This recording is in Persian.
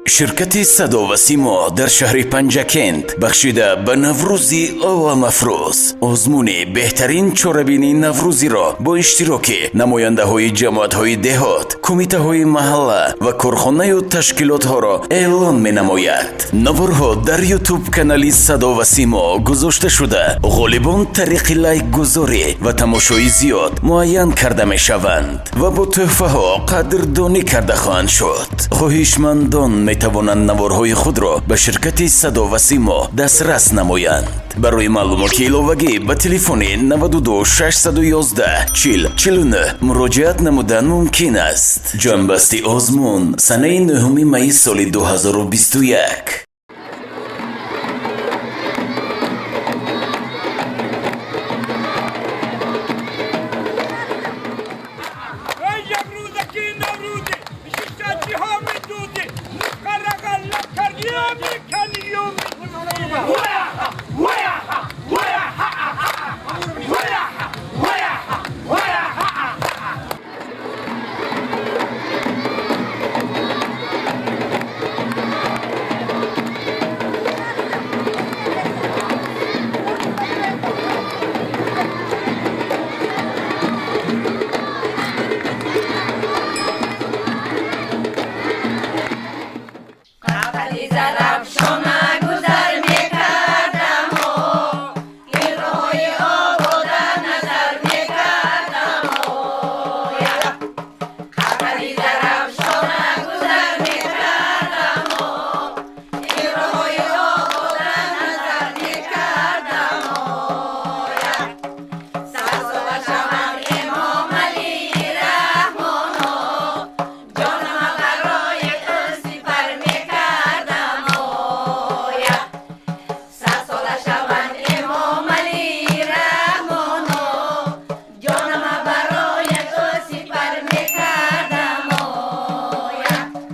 شرکت صدا و سیما در شهر پنجکند بخشیده به نوروزی آوا مفروز آزمون بهترین چوربینی نوروزی را با اشتراک نماینده های جماعت های دهات، کمیته های محله و کارخانه و تشکیلات ها را اعلان می نماید. نوارها در یوتیوب کانال صدا و سیما گذاشته شده، غالبان طریق لایک گذاری و تماشای زیاد معین کرده می شوند و با تحفه ها قدردانی کرده خواهند شد. خواهشمندان می توانند نوارهای خود را به شرکت صدا و سیما دسترس نمایند. برای معلومات علاوگی به تلفن 92 611 40 49 مراجعت نمودن ممکن است. جنبستی آزمون سنه 9 می سال 2021.